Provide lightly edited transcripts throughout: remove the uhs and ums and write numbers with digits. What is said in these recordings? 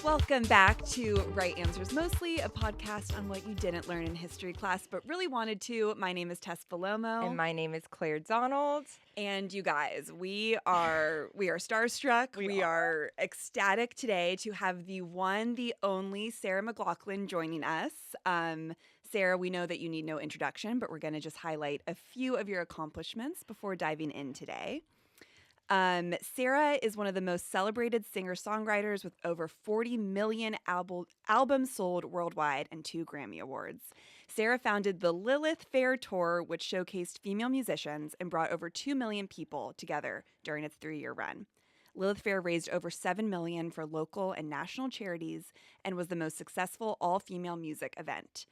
Welcome back to Right Answers Mostly, a podcast on what you didn't learn in history class but really wanted to. My name is Tess Bellomo. And my name is Claire Donald. And you guys, we are starstruck. We are ecstatic today to have the one, the only Sarah McLachlan joining us. Sarah, we know that you need no introduction, but we're going to just highlight a few of your accomplishments before diving in today. Sarah is one of the most celebrated singer-songwriters with over 40 million albums sold worldwide and 2 Grammy Awards. Sarah founded the Lilith Fair tour, which showcased female musicians and brought over 2 million people together during its 3-year run. Lilith Fair raised over $7 million for local and national charities and was the most successful all-female music event,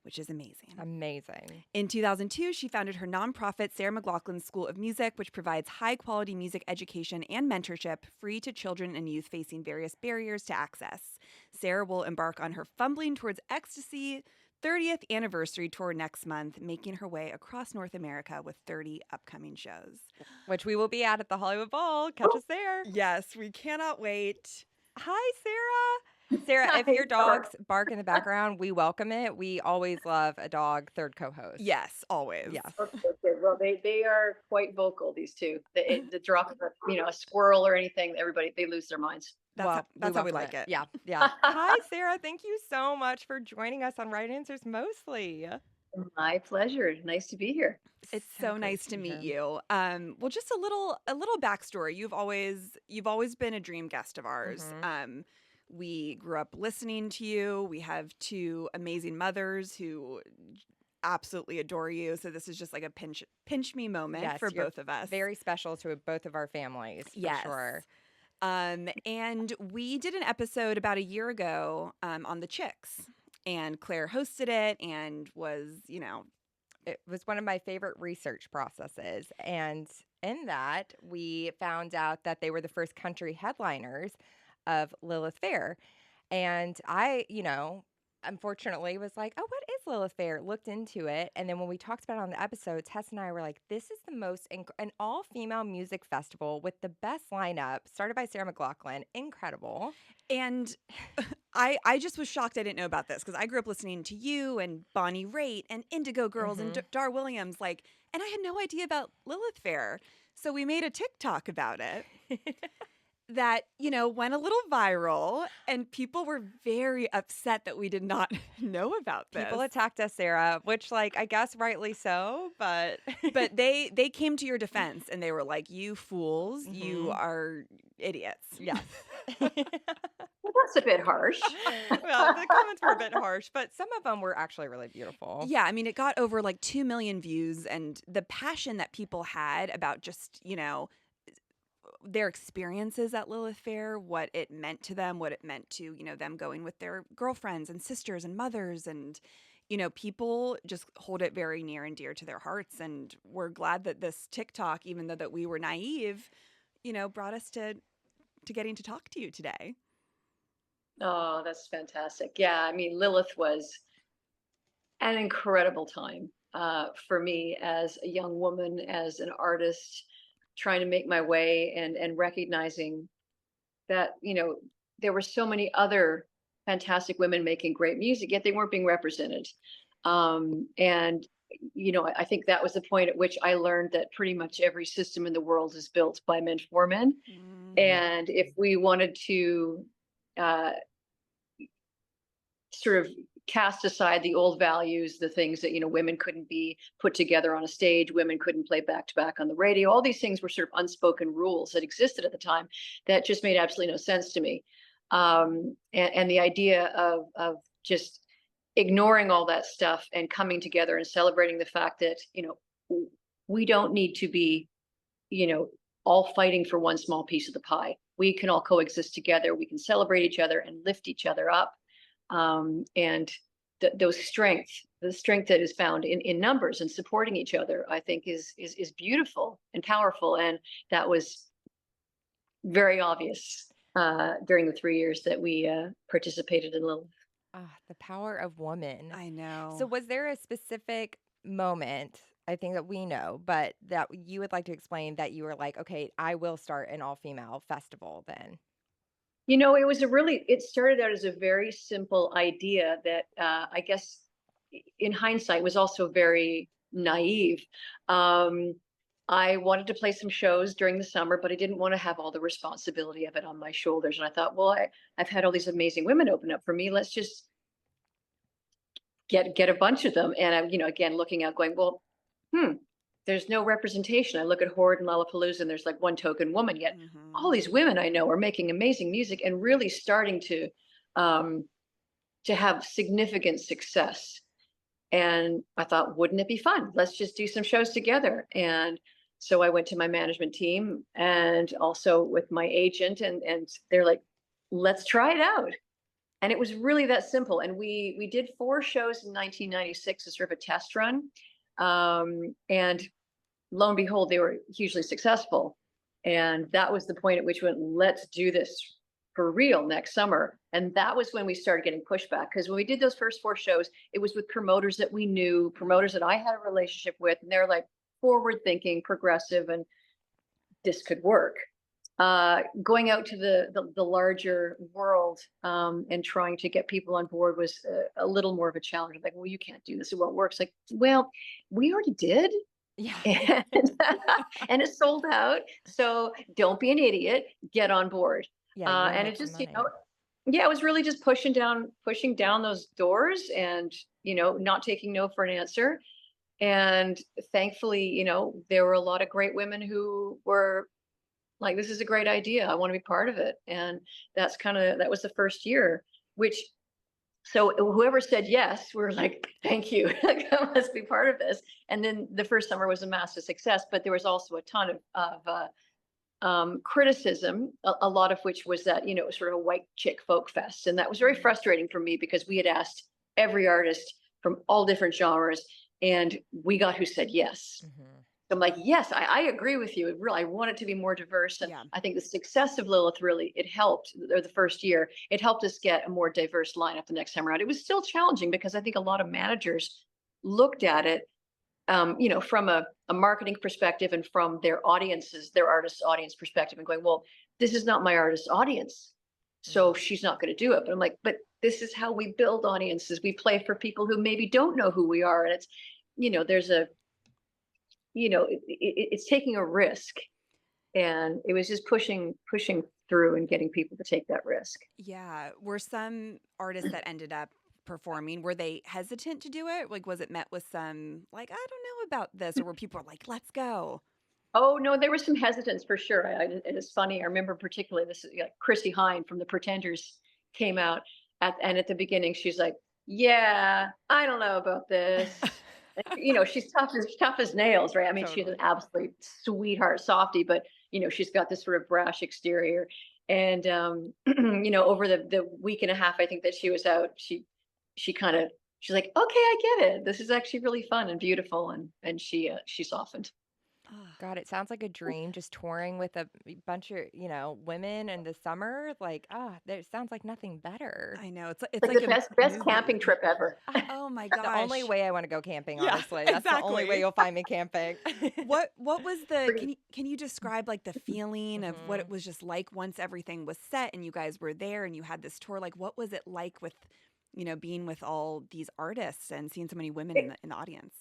which is amazing. Amazing. In 2002, she founded her nonprofit, Sarah McLachlan School of Music, which provides high-quality music education and mentorship free to children and youth facing various barriers to access. Sarah will embark on her Fumbling Towards Ecstasy 30th anniversary tour next month, making her way across North America with 30 upcoming shows. Which we will be at the Hollywood Bowl. Catch us there. Yes, we cannot wait. Hi, Sarah. Sarah, if your dogs bark in the background, we welcome it. We always love a dog third co-host. Yes, always. Yes. Okay, good. Well, they are quite vocal, these two. The drop of a squirrel or anything, they lose their minds. That's how we like it. Yeah, yeah. Hi, Sarah. Thank you so much for joining us on Right Answers Mostly. My pleasure. Nice to be here. It's so nice to meet you. Well, just a little backstory. You've always been a dream guest of ours. Mm-hmm. We grew up listening to you. We have 2 amazing mothers who absolutely adore you. So this is just like a pinch me moment for both of us. Very special to both of our families, for sure. And we did an episode about a year ago on the Chicks, and Claire hosted it and was, it was one of my favorite research processes. And in that, we found out that they were the first country headliners of Lilith Fair. And I, unfortunately was like, oh, what is Lilith Fair? Looked into it. And then when we talked about it on the episode, Tess and I were like, this is the most, an all-female music festival with the best lineup, started by Sarah McLachlan. Incredible. And I just was shocked I didn't know about this because I grew up listening to you and Bonnie Raitt and Indigo Girls and Dar Williams, and I had no idea about Lilith Fair. So we made a TikTok about it. That, went a little viral, and people were very upset that we did not know about this. People attacked us, Sarah, which, I guess rightly so, but... But they came to your defense, and they were like, you fools, you are idiots. Yes. Well, that's a bit harsh. Well, the comments were a bit harsh, but some of them were actually really beautiful. Yeah, I mean, it got over 2 million views, and the passion that people had about just, their experiences at Lilith Fair, what it meant to them, what it meant to, them going with their girlfriends and sisters and mothers. And, people just hold it very near and dear to their hearts. And we're glad that this TikTok, even though that we were naive, brought us to getting to talk to you today. Oh, that's fantastic. Yeah, I mean, Lilith was an incredible time for me as a young woman, as an artist, trying to make my way and recognizing that, there were so many other fantastic women making great music, yet they weren't being represented. And, I think that was the point at which I learned that pretty much every system in the world is built by men for men. And if we wanted to sort of cast aside the old values, the things that, women couldn't be put together on a stage, women couldn't play back to back on the radio. All these things were sort of unspoken rules that existed at the time that just made absolutely no sense to me. And the idea of just ignoring all that stuff and coming together and celebrating the fact that, we don't need to be, all fighting for one small piece of the pie. We can all coexist together. We can celebrate each other and lift each other up. And the strength that is found in numbers and supporting each other, I think is beautiful and powerful. And that was very obvious during the 3 years that we participated in Lilith. The power of woman. I know. So was there a specific moment, I think that we know, but that you would like to explain that you were like, okay, I will start an all-female festival then? it started out as a very simple idea that I guess in hindsight was also very naive. Um, I wanted to play some shows during the summer, but I didn't want to have all the responsibility of it on my shoulders. And I thought, well, I've had all these amazing women open up for me. Let's just get a bunch of them. And I'm, again, looking out going, well, there's no representation. I look at Horde and Lollapalooza and there's like one token woman, yet all these women I know are making amazing music and really starting to have significant success. And I thought, wouldn't it be fun? Let's just do some shows together. And so I went to my management team and also with my agent, and they're like, let's try it out. And it was really that simple. And we did 4 shows in 1996 as sort of a test run. And lo and behold, they were hugely successful. And that was the point at which we went, let's do this for real next summer. And that was when we started getting pushback. Because when we did those first 4 shows, it was with promoters that we knew, promoters that I had a relationship with, and they're like forward thinking, progressive, and this could work. Going out to the larger world and trying to get people on board was a little more of a challenge. Like, well, you can't do this; it won't work. It's like, well, we already did, Yeah. and it sold out. So don't be an idiot. Get on board. Yeah. And it just, yeah, it was really just pushing down those doors, and not taking no for an answer. And thankfully, there were a lot of great women who were like, this is a great idea. I want to be part of it. And that was the first year, so whoever said yes, we're like, thank you. I must be part of this. And then the first summer was a massive success, but there was also a ton of criticism, a lot of which was that, it was sort of a white chick folk fest. And that was very frustrating for me because we had asked every artist from all different genres and we got who said yes. So I'm like, yes, I agree with you. I want it to be more diverse. And I think the success of Lilith really, it helped, or the first year, it helped us get a more diverse lineup the next time around. It was still challenging because I think a lot of managers looked at it, from a marketing perspective and from their artist audience perspective and going, well, this is not my artist audience. So she's not going to do it. But I'm like, but this is how we build audiences. We play for people who maybe don't know who we are. And it's, there's it's taking a risk, and it was just pushing through and getting people to take that risk. Yeah. Were some artists that ended up performing, were they hesitant to do it? Like, was it met with some, like, I don't know about this? Or were people like, let's go? Oh, no, there was some hesitance for sure. And it's funny. I remember particularly this, Chrissy Hine from the Pretenders came out and at the beginning, she's like, yeah, I don't know about this. She's tough as nails, right? I mean, She's an absolute sweetheart softie, but she's got this sort of brash exterior. And over the week and a half, I think that she was out, she's like, okay, I get it. This is actually really fun and beautiful, and she softened. God, it sounds like a dream, just touring with a bunch of, women in the summer. Like, that sounds like nothing better. I know. It's like the best camping trip ever. Oh my gosh. The only way I want to go camping, Yeah, honestly. That's the only way you'll find me camping. What was can you describe like the feeling of what it was just like once everything was set and you guys were there and you had this tour? Like, what was it like with, being with all these artists and seeing so many women in the audience?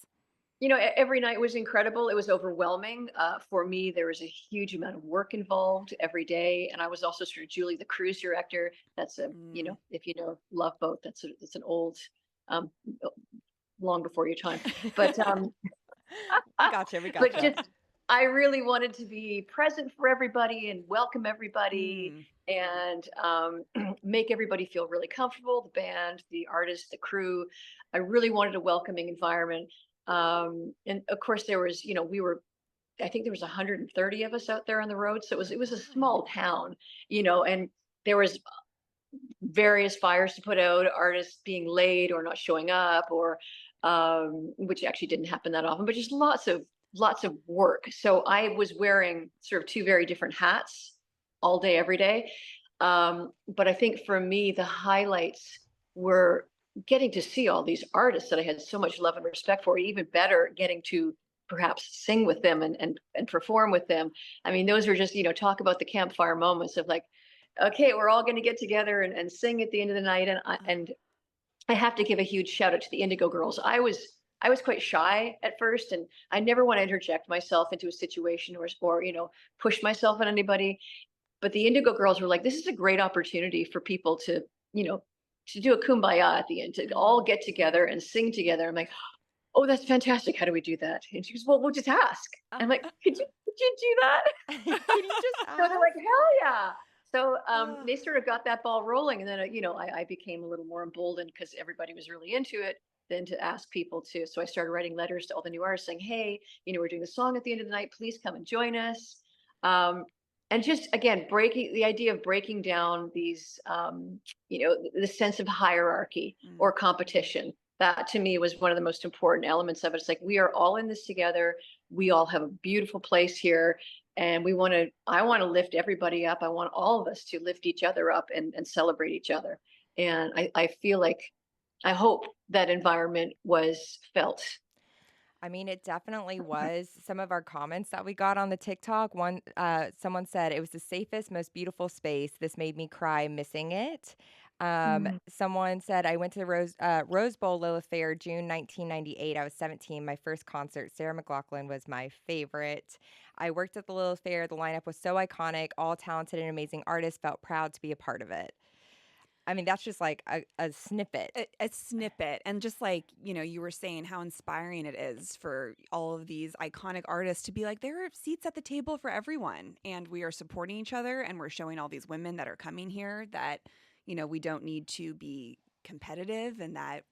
Every night was incredible. It was overwhelming. For me, there was a huge amount of work involved every day. And I was also sort of Julie, the cruise director. That's if you know Love Boat, that's an old, long before your time. But Gotcha, we gotcha. But just, I really wanted to be present for everybody and welcome everybody and make everybody feel really comfortable, the band, the artists, the crew. I really wanted a welcoming environment. And of course there was, I think there was 130 of us out there on the road. So it was a small town, and there was various fires to put out, artists being late or not showing up, or, which actually didn't happen that often, but just lots of work. So I was wearing sort of 2 very different hats all day, every day. But I think for me, the highlights were getting to see all these artists that I had so much love and respect for, even better, getting to perhaps sing with them and perform with them. I mean, those were just, talk about the campfire moments of like, okay, we're all going to get together and sing at the end of the night. And I have to give a huge shout out to the Indigo Girls. I was quite shy at first, and I never want to interject myself into a situation or push myself on anybody. But the Indigo Girls were like, this is a great opportunity for people to, to do a kumbaya at the end, to all get together and sing together. I'm like, oh, that's fantastic. How do we do that? And she goes, well, we'll just ask. I'm like, could you do that? Can you just So they're like, hell yeah. So Oh. they sort of got that ball rolling. And then, I became a little more emboldened because everybody was really into it, then to ask people to. So I started writing letters to all the new artists saying, hey, we're doing a song at the end of the night. Please come and join us. And just, again, breaking the idea of breaking down these, the sense of hierarchy or competition. That to me was one of the most important elements of it. It's like, we are all in this together. We all have a beautiful place here. And I want to lift everybody up. I want all of us to lift each other up and celebrate each other. And I feel like, I hope that environment was felt. I mean, it definitely was. Some of our comments that we got on the TikTok, someone said it was the safest, most beautiful space. This made me cry missing it. Someone said, I went to the Rose Bowl Lilith Fair, June 1998. I was 17. My first concert, Sarah McLachlan, was my favorite. I worked at the Lilith Fair. The lineup was so iconic. All talented and amazing artists. Felt proud to be a part of it. I mean, that's just like a snippet. A snippet. And just like, you were saying how inspiring it is for all of these iconic artists to be like, there are seats at the table for everyone. And we are supporting each other. And we're showing all these women that are coming here that, we don't need to be competitive, and that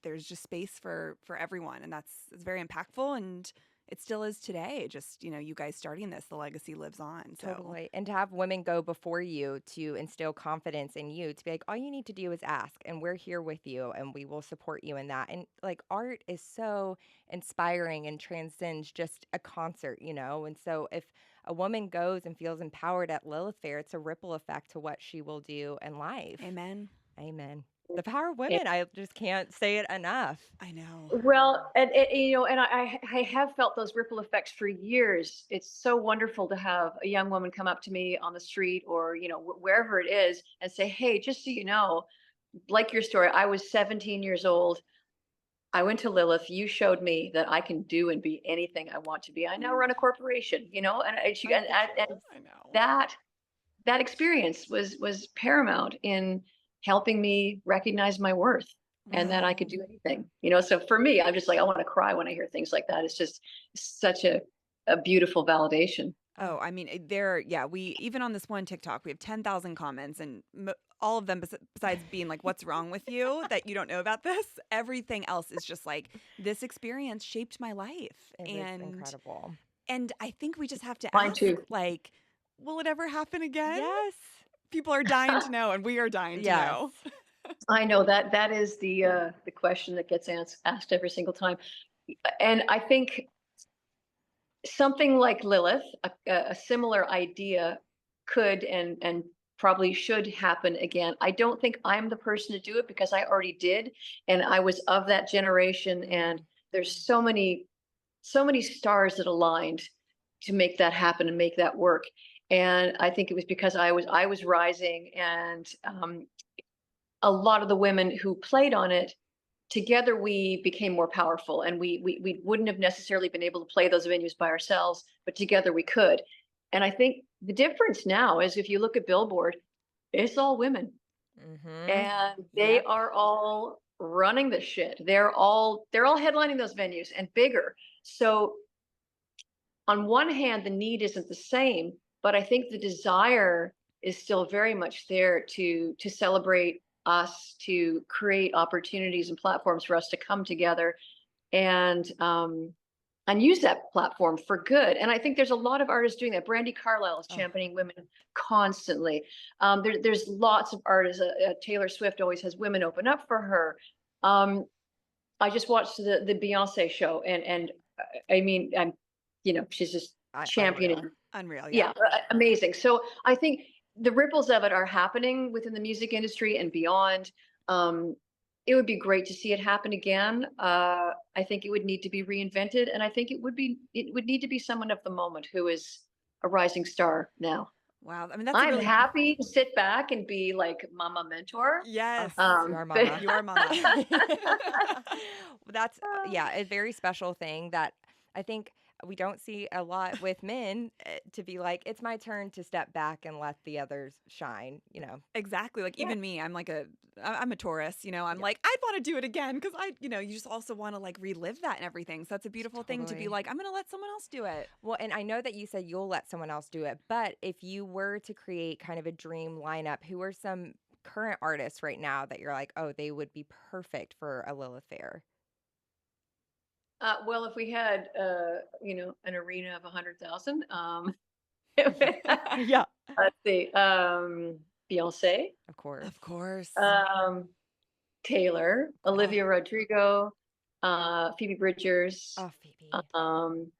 there's just space for everyone. And it's very impactful. And it still is today. Just, you guys starting this, the legacy lives on. So. Totally. And to have women go before you to instill confidence in you, to be like, all you need to do is ask, and we're here with you, and we will support you in that. And like, art is so inspiring and transcends just a concert, And so if a woman goes and feels empowered at Lilith Fair, it's a ripple effect to what she will do in life. Amen. Amen. The power of women, I just can't say it enough. I know. Well, and I have felt those ripple effects for years. It's so wonderful to have a young woman come up to me on the street or, wherever it is and say, hey, just so you know, like your story, I was 17 years old. I went to Lilith. You showed me that I can do and be anything I want to be. I now run a corporation, and I know. that experience was paramount in helping me recognize my worth and that I could do anything, So for me, I'm just like, I want to cry when I hear things like that. It's just such a beautiful validation. Oh, I mean, we even on this one TikTok, we have 10,000 comments, and all of them, besides being like, what's wrong with you that you don't know about this? Everything else is just like, this experience shaped my life. It is incredible. And I think we just have to Mine ask, too. like, will it ever happen again? Yes. People are dying to know, and we are dying to know. I know that is the question that gets asked every single time. And I think something like Lilith, a similar idea could and probably should happen again. I don't think I'm the person to do it because I already did. And I was of that generation. And there's so many stars that aligned to make that happen and make that work. And I think it was because I was rising, and a lot of the women who played on it, together we became more powerful, and we wouldn't have necessarily been able to play those venues by ourselves, but together we could. And I think the difference now is, if you look at Billboard, it's all women, and they are all running the shit. They're all headlining those venues and bigger. So on one hand, the need isn't the same, but I think the desire is still very much there to celebrate us, to create opportunities and platforms for us to come together and use that platform for good. And I think there's a lot of artists doing that. Brandy Carlisle is championing women constantly. There's lots of artists. Taylor Swift always has women open up for her. I just watched the Beyonce show, and I mean, she's just championing. Unreal. Yeah, amazing. So I think the ripples of it are happening within the music industry and beyond. It would be great to see it happen again. I think it would need to be reinvented, and I think it would need to be someone of the moment who is a rising star now. Wow. I mean, that's a I'm really happy to sit back and be like mama mentor. yes. You are But mama. You are mama. That's a very special thing that I think we don't see a lot with men, to be like, it's my turn to step back and let the others shine, you know. Exactly. Like yeah, even me, I'm a Taurus, you know, I'm Yeah. like, I'd want to do it again because you just also want to like relive that and everything. So that's a beautiful thing to be Totally. like, I'm going to let someone else do it. Well, and I know that you said you'll let someone else do it, but if you were to create kind of a dream lineup, who are some current artists right now that you're like, oh, they would be perfect for a Lilith Fair? well, if we had an arena of 100,000, Yeah. let's see, Beyonce, Of course. Of course. um, Taylor, Olivia Oh. Rodrigo, Phoebe Bridgers, Oh, Phoebe.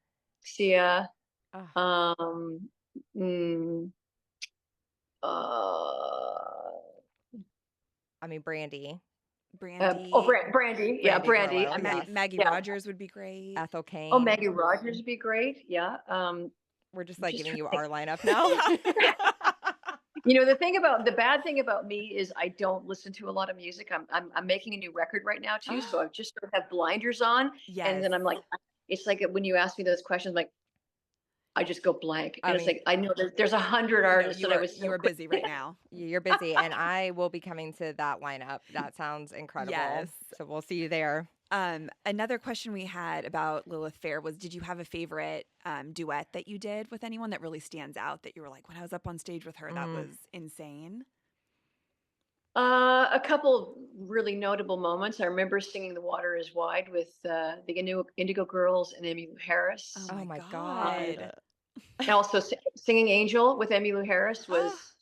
Sia, Oh, um, mm, uh, I mean, Brandy, Brandy, Brandy, yeah, Brandy Brandy. Carlisle, I mean, yes. Maggie yeah. Rogers would be great. Ethel Oh, Kane. Maggie Rogers would be great. Yeah. We're just I'm like just giving trying you to think. our lineup now. The bad thing about me is I don't listen to a lot of music. I'm making a new record right now too, so I just sort of have blinders on, and Yes. then I'm like, it's like when you ask me those questions, like I just go blank, I and it's mean, like I know there's 100 No, artists you that I are was you so are busy right now. you're busy, and I will be coming to that lineup. That sounds incredible. Yes. So we'll see you there. Another question we had about Lilith Fair was, did you have a favorite duet that you did with anyone that really stands out that you were like, when I was up on stage with her, that was insane? A couple really notable moments. I remember singing "The Water Is Wide" with the Indigo Girls and Emmylou Harris. Oh Oh my my God. God. And also singing "Angel" with Emmylou Harris Oh, was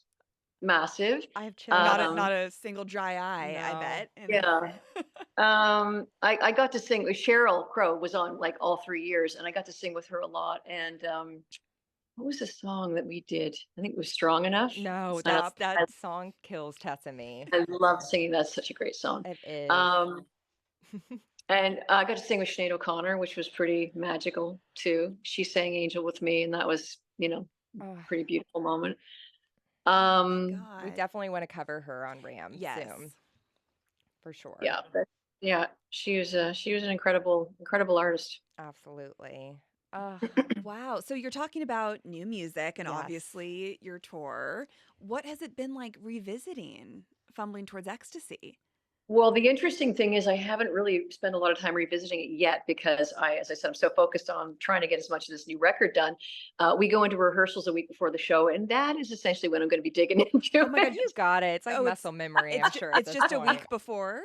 massive. I have chills. not a single dry eye, I No. bet. Yeah. I got to sing with Cheryl Crow was on like all 3 years, and I got to sing with her a lot. And what was the song that we did? I think it was "Strong Enough." No, And that I, song kills Tess and me. I love singing. That's such a great song. It is. Um, and I got to sing with Sinead O'Connor, which was pretty magical too. She sang "Angel" with me, and that was, Oh, pretty beautiful moment. Oh my we God. definitely want to cover her on Ram Yes. soon, for sure. Yeah, yeah, she was an incredible artist. Absolutely. Oh, Wow. So you're talking about new music and yes. obviously your tour. What has it been like revisiting Fumbling Towards Ecstasy? Well, the interesting thing is I haven't really spent a lot of time revisiting it yet because as I said, I'm so focused on trying to get as much of this new record done. We go into rehearsals a week before the show, and that is essentially when I'm going to be digging into Oh my God, You got it. It's like Oh, muscle memory, it's I'm ju- sure, at it's this just a point. week before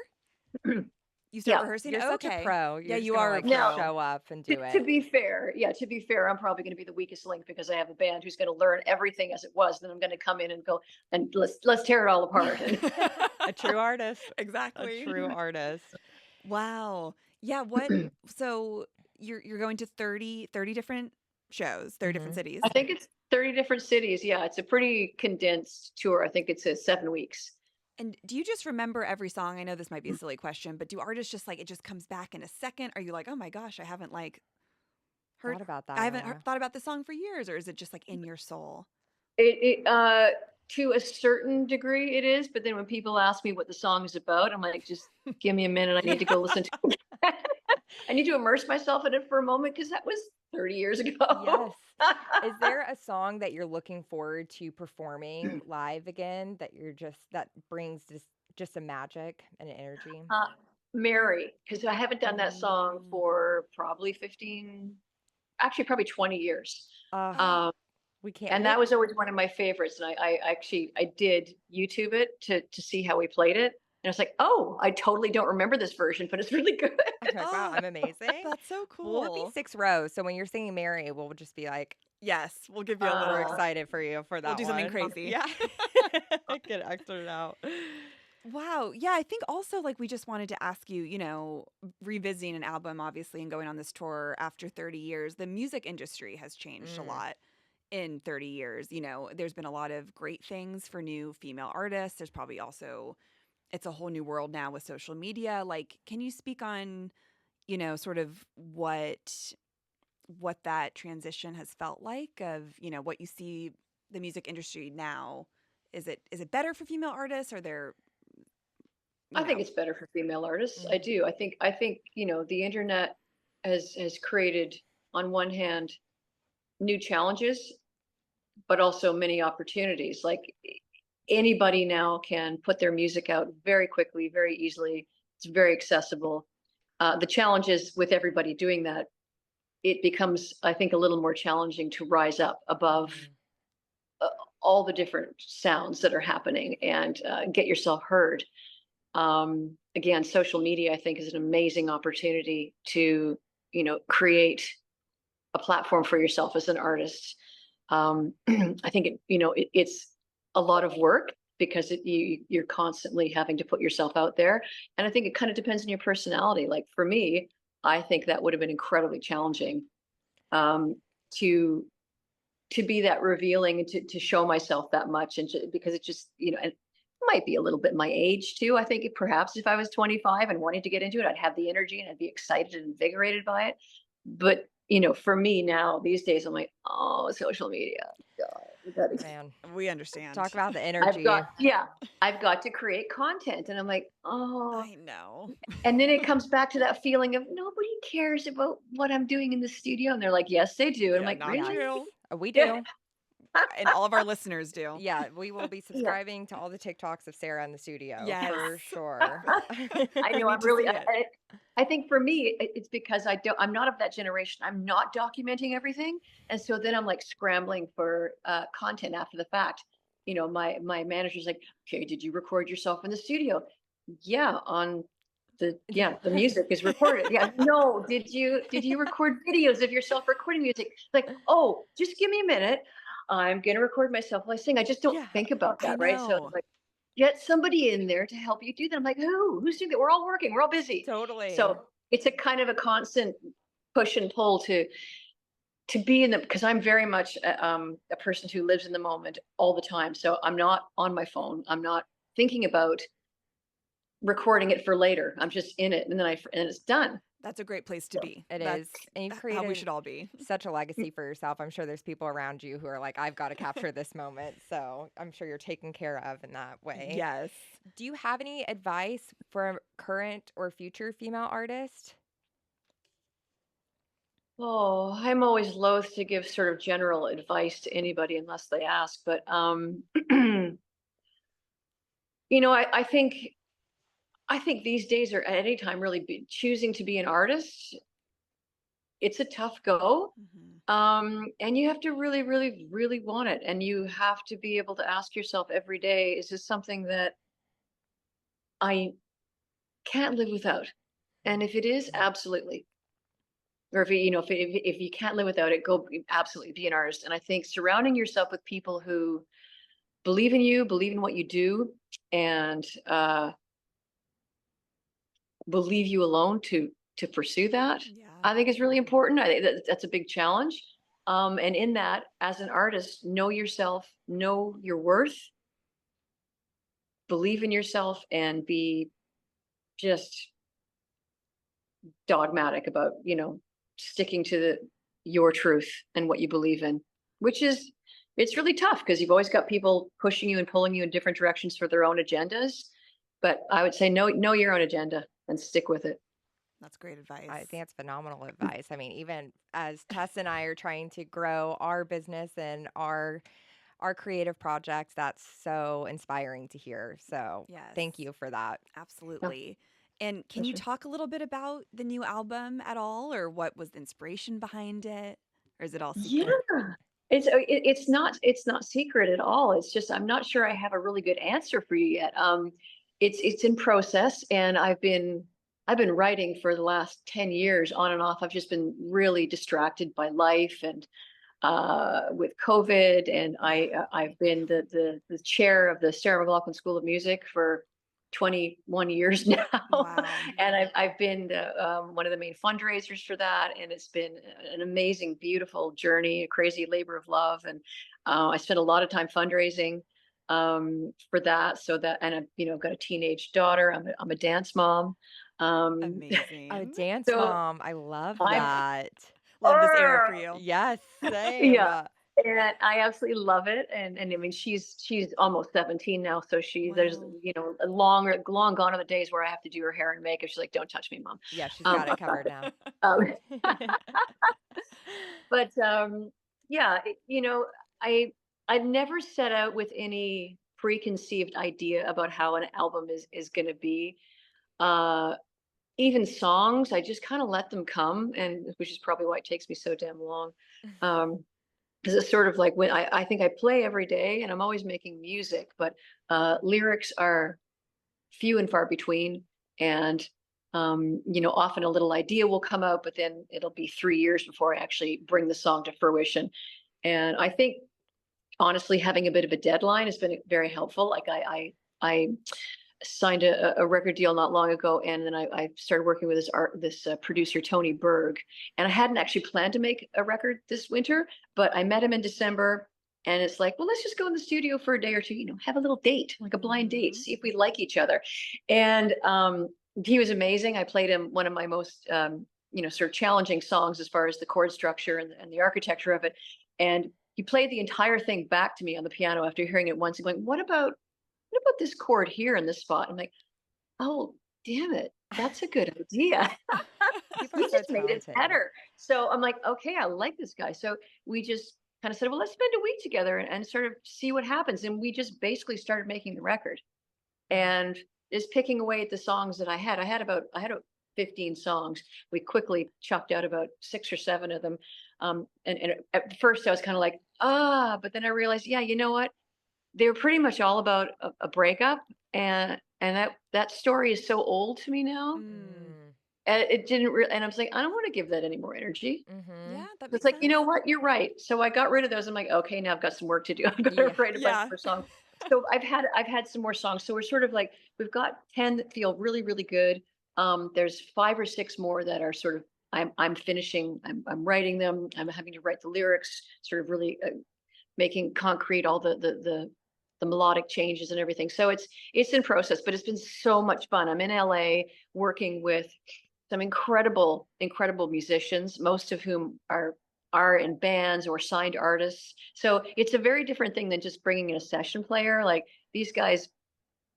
you start Yeah. rehearsing. You're such a Okay. pro. Yeah, You're just you gonna are a like Now, pro. show up and to, do to it. be fair, I'm probably going to be the weakest link because I have a band who's going to learn everything as it was. Then I'm going to come in and go and let's tear it all apart. And A true artist. Exactly. A true artist. Wow. Yeah. So you're going to 30 different shows, 30 different cities. I think it's 30 different cities. Yeah, it's a pretty condensed tour. I think it's 7 weeks. And do you just remember every song? I know this might be a silly question, but do artists just like it just comes back in a second? Are you like, oh my gosh, I haven't like heard, Thought about that. I haven't in a while. thought about this song for years, or is it just like in your soul? To a certain degree it is, but then when people ask me what the song is about, I'm like, just give me a minute. I need to go listen to it. I need to immerse myself in it for a moment because that was 30 years ago. Yes. Is there a song that you're looking forward to performing live again that brings just a magic and an energy? Mary, because I haven't done that song Mm. for probably probably 20 years. We can't. And that was always one of my favorites. And I did YouTube it to see how we played it. And I was like, oh, I totally don't remember this version, but it's really good. I'm like, wow, I'm amazing. That's so cool. Well, we'll be 6 rows. So when you're singing Mary, we'll just be like, Yes, we'll give you a we're little. excited for you for that. We'll do something one. crazy. Yeah. Get extra out. Wow. Yeah, I think also like we just wanted to ask you, revisiting an album obviously and going on this tour after 30 years, the music industry has changed a lot in 30 years. There's been a lot of great things for new female artists. There's probably also it's a whole new world now with social media. Like, can you speak on, sort of what that transition has felt like of, what you see the music industry now, is it better for female artists? Or they're, I think it's better for female artists. I do. I think, the internet has created, on one hand, new challenges, but also many opportunities. Like, anybody now can put their music out very quickly, very easily. It's very accessible. The challenge is, with everybody doing that, it becomes, I think, a little more challenging to rise up above all the different sounds that are happening and get yourself heard. Again, social media, I think, is an amazing opportunity to, create a platform for yourself as an artist. I think it's a lot of work, because you're constantly having to put yourself out there, and I think it kind of depends on your personality. Like, for me, I think that would have been incredibly challenging, to be that revealing, and to show myself that much, and because it just, and it might be a little bit my age too. I think perhaps if I was 25 and wanting to get into it, I'd have the energy and I'd be excited and invigorated by it. But for me now, these days, I'm like, oh, social media. God, Man, we understand. talk about the energy. I've got to create content, and I'm like, oh, I know. and then it comes back to that feeling of nobody cares about what I'm doing in the studio, and they're like, yes, they do. And I'm like, not really? true. We do. And all of our listeners do. Yeah, we will be subscribing to all the TikToks of Sarah in the studio. Yes. For sure. I know. I'm really. I think for me, it's because I'm not of that generation. I'm not documenting everything, and so then I'm like scrambling for content after the fact. My manager's like, okay, did you record yourself in the studio? Yeah, on the music is recorded. Yeah, no, did you record videos of yourself recording music? Like, oh, just give me a minute. I'm gonna record myself while I sing. I just don't think about that, right? So it's like, get somebody in there to help you do that. I'm like, who's doing that? We're all working. We're all busy. Totally. So it's a kind of a constant push and pull to be in the, because I'm very much a person who lives in the moment all the time. So I'm not on my phone. I'm not thinking about recording it for later. I'm just in it, and then and it's done. That's a great place to be. It is. And you've created how we should all be. Such a legacy for yourself. I'm sure there's people around you who are like, I've got to capture this moment. So I'm sure you're taken care of in that way. Yes. Do you have any advice for a current or future female artist? Oh, I'm always loath to give sort of general advice to anybody unless they ask. But I think these days, or at any time, really choosing to be an artist, it's a tough go. And you have to really, really, really want it. And you have to be able to ask yourself every day, is this something that I can't live without? And if it is, absolutely. Or if you can't live without it, go absolutely be an artist. And I think surrounding yourself with people who believe in you, believe in what you do, and believe you alone to pursue that, I think is really important. I think that's a big challenge. And in that, as an artist, know yourself, know your worth, believe in yourself, and be just dogmatic about, sticking to your truth and what you believe in, which is, it's really tough because you've always got people pushing you and pulling you in different directions for their own agendas. But I would say know your own agenda and stick with it. That's great advice. I think it's phenomenal advice. I mean, even as Tess and I are trying to grow our business and our creative projects, that's so inspiring to hear. So thank you for that. Absolutely. And can you talk a little bit about the new album at all, or what was the inspiration behind it? Or is it all secret? Yeah. It's not secret at all. It's just, I'm not sure I have a really good answer for you yet. It's in process, and I've been writing for the last 10 years on and off. I've just been really distracted by life and with COVID, and I've been the chair of the Sarah McLachlan School of Music for 21 years now. Wow. And I've been one of the main fundraisers for that, and it's been an amazing, beautiful journey, a crazy labor of love. And I spent a lot of time fundraising for that. And I've got a teenage daughter. I'm a dance mom. Amazing. A dance mom. I love that. Love this era for you. Yes, same. Yeah. And I absolutely love it. And I mean, she's almost 17 now, so there's Wow. a long gone are the days where I have to do her hair and makeup. She's like, "Don't touch me, mom." Yeah, she's Um, got it covered now. um, but yeah, I never set out with any preconceived idea about how an album is going to be. Uh, Even songs, I just kind of let them come, and which is probably why it takes me so damn long. Because it's sort of like when I think I play every day, and I'm always making music, but lyrics are few and far between. And often a little idea will come out, but then it'll be 3 years before I actually bring the song to fruition. And I think honestly, having a bit of a deadline has been very helpful. Like I signed a record deal not long ago, and then I started working with this producer Tony Berg, and I hadn't actually planned to make a record this winter, but I met him in December, and it's like, well, let's just go in the studio for a day or two, have a little date, like a blind date, see if we like each other. And he was amazing. I played him one of my most sort of challenging songs as far as the chord structure and the architecture of it, and he played the entire thing back to me on the piano after hearing it once and going, what about this chord here in this spot? I'm like, oh, damn it. That's a good idea. People He are so just made it talented. better. So I'm like, okay, I like this guy. So we just kind of said, well, let's spend a week together and sort of see what happens. And we just basically started making the record and just picking away at the songs that I had. I had about 15 songs. We quickly chucked out about 6 or 7 of them. And at first I was kind of like, but then I realized, yeah, you know what? They were pretty much all about a breakup, and that story is so old to me now. Mm. And it didn't really, and I was like, I don't want to give that any more energy. Mm-hmm. Yeah, that It's makes like, you sense. know what? You're right. So I got rid of those. I'm like, okay, now I've got some work to do. I've got to Yeah. write a bunch Yeah. more songs. So I've had some more songs. So we're sort of like, we've got 10 that feel really, really good. There's 5 or 6 more that are sort of, I'm finishing, I'm writing them. I'm having to write the lyrics, sort of really making concrete all the melodic changes and everything. So it's in process, but it's been so much fun. I'm in LA working with some incredible musicians, most of whom are in bands or signed artists. So it's a very different thing than just bringing in a session player. Like these guys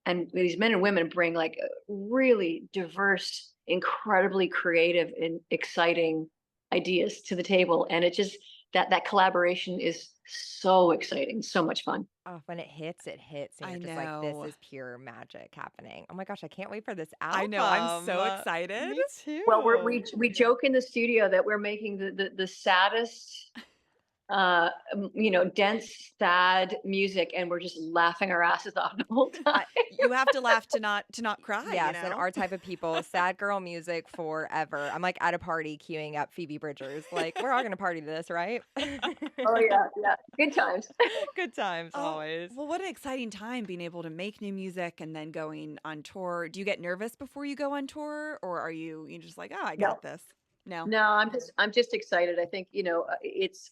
and these men and women bring like really diverse, incredibly creative and exciting ideas to the table, and it just that collaboration is so exciting, so much fun. Oh, when it hits, and I you're just like, this know. is pure magic happening. Oh my gosh, I can't wait for this I know. I'm album. so excited. Me Well, too. we joke in the studio that we're making the saddest dense, sad music, and we're just laughing our asses off the whole time. I, You have to laugh to not cry, yes, and our type of people, sad girl music forever. I'm like at a party queuing up Phoebe Bridgers. Like, we're all gonna party to this, right? Oh yeah, yeah, good times. Good times Oh, always. well, what an exciting time being able to make new music and then going on tour. Do you get nervous before you go on tour, or are you just like, oh, I No, got this? No. no, I'm just excited. I think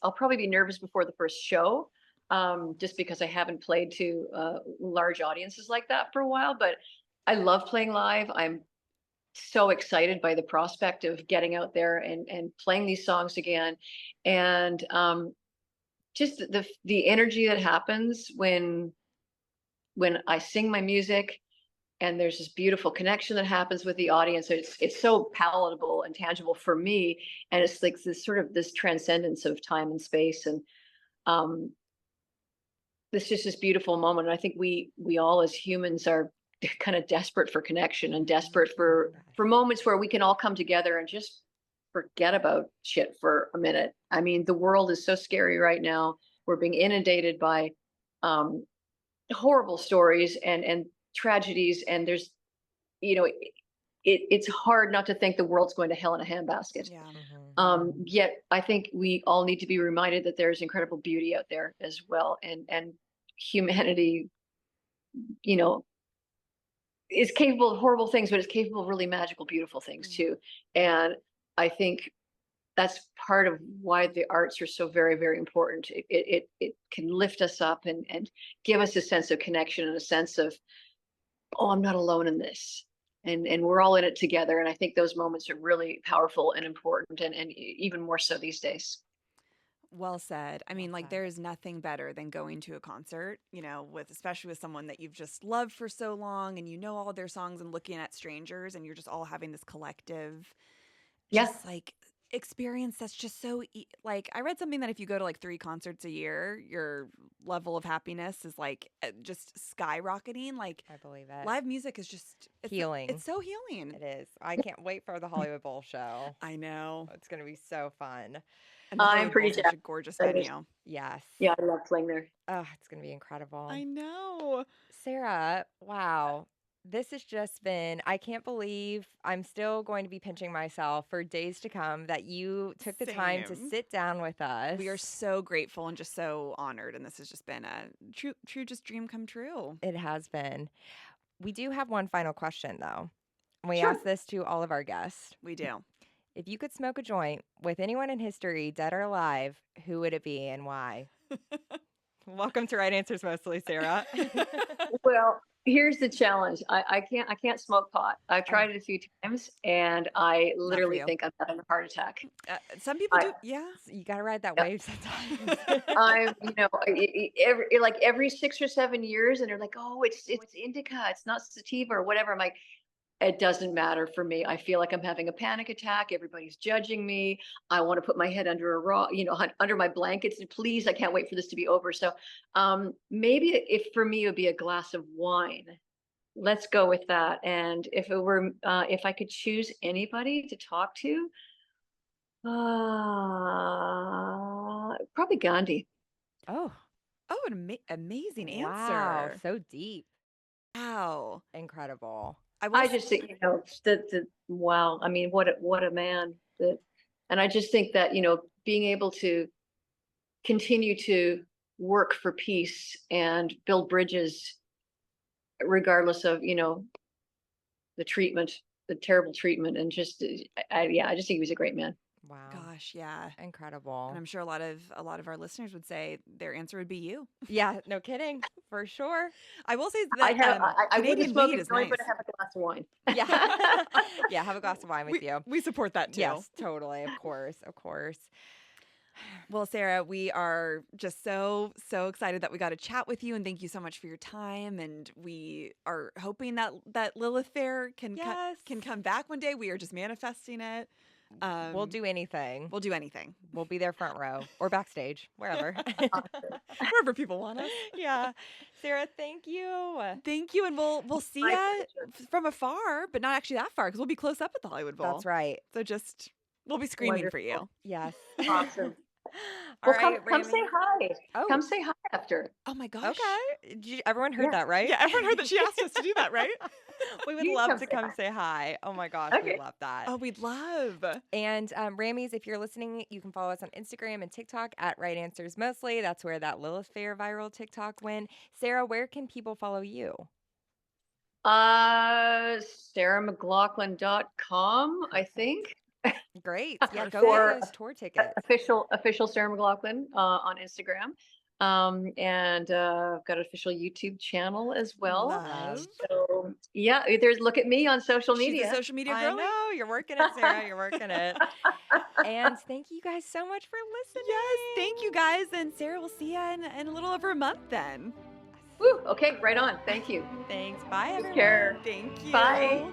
I'll probably be nervous before the first show, just because I haven't played to large audiences like that for a while. But I love playing live. I'm so excited by the prospect of getting out there and playing these songs again, and just the energy that happens when I sing my music, and there's this beautiful connection that happens with the audience. It's so palatable and tangible for me, and it's like this sort of this transcendence of time and space, and um, this just this beautiful moment. And I think we all as humans are kind of desperate for connection and desperate for Yes. moments where we can all come together and just forget about shit for a minute. I mean, the world is so scary right now. We're being inundated by um, horrible stories and tragedies, and there's it's hard not to think the world's going to hell in a handbasket. Yeah. Yet I think we all need to be reminded that there's incredible beauty out there as well, and humanity, you know, is capable of horrible things, but it's capable of really magical, beautiful things Mm. too. And I think that's part of why the arts are so very, very important. It can lift us up and give us a sense of connection and a sense of, oh, I'm not alone in this. And we're all in it together. And I think those moments are really powerful and important, and even more so these days. Well said. I mean, Well like said. there is nothing better than going to a concert, you know, with especially with someone that you've just loved for so long and you know all their songs and looking at strangers and you're just all having this collective Yeah. just like experience that's just so like I read something that if you go to like 3 concerts a year, your level of happiness is like just skyrocketing. Like I believe it. live music is just Healing. It's so healing. It is. I can't wait for the Hollywood Bowl show. I know. It's going to be so fun. And the I'm Hollywood pretty Bowl is such a jacked. gorgeous I just- venue. Yes. Yeah, I love playing there. Oh, it's going to be incredible. I know. Sarah, wow. This has just been, I can't believe I'm still going to be pinching myself for days to come that you took the time to Same. sit down with us. We are so grateful and just so honored. And this has just been a true just dream come true. It has been. We do have one final question, though. We Sure. ask this to all of our guests. We do. If you could smoke a joint with anyone in history, dead or alive, who would it be and why? Welcome to Right Answers Mostly, Sarah. Well, here's the challenge. I can't smoke pot. I've tried it a few times, and I literally you. think I'm having a heart attack. Some people I- do. Yeah. You got to ride that Yep. wave sometimes. I'm, every 6 or 7 years, and they're like, "Oh, it's indica. It's not sativa or whatever." I'm like, it doesn't matter for me. I feel like I'm having a panic attack. Everybody's judging me. I want to put my head under a rock, under my blankets. And please, I can't wait for this to be over. So maybe if for me, it would be a glass of wine. Let's go with that. And if it were, if I could choose anybody to talk to, probably Gandhi. Oh, an amazing wow. answer. So deep. Wow. Incredible. I just think, wow. I mean, what a man that, and I just think that, being able to continue to work for peace and build bridges, regardless of, the treatment, the terrible treatment, and just, I just think he was a great man. Wow. Gosh, yeah. Incredible. And I'm sure a lot of our listeners would say their answer would be you. Yeah, no kidding. For sure. I will say I that wouldn't Canadian smoke weed a is joint, nice. but I have a glass of wine. Yeah. Yeah, have a glass of wine with you. We support that too. Yes, totally. Of course. Of course. Well, Sarah, we are just so excited that we got to chat with you, and thank you so much for your time. And we are hoping that Lilith Fair can come back one day. We are just manifesting it. We'll do anything. We'll do anything. We'll be there front row or backstage, wherever. Wherever people want us. Yeah. Sarah, thank you. Thank you, and we'll see My you pleasure. from afar, but not actually that far because we'll be close up at the Hollywood Bowl. That's right. So just we'll be screaming for you. Yes. Awesome. All Well, right, come say hi. Oh. Come say hi after. Oh my gosh. Okay. Everyone heard Yeah. that, right? Yeah, everyone heard that she asked us to do that, right? We would You love come to say come hi. say hi. Oh my gosh, we Okay. love that. Oh, we'd love. And Rammies, if you're listening, you can follow us on Instagram and TikTok at Right Answers Mostly. That's where that Lilith Fair viral TikTok went. Sarah, where can people follow you? SarahMcLachlan.com, I think. Great. Yeah, go For get those tour tickets. Official Sarah McLachlan on Instagram. And I've got an official YouTube channel as well. Love. So yeah, look at me on social media. She's a social media I girl. know. You're working it, Sarah. You're working it. And thank you guys so much for listening. Yes, thank you guys. And Sarah, we'll see you in a little over a month then. Woo, okay, right on. Thank you. Thanks. Bye, everyone. Take care. Thank you. Bye.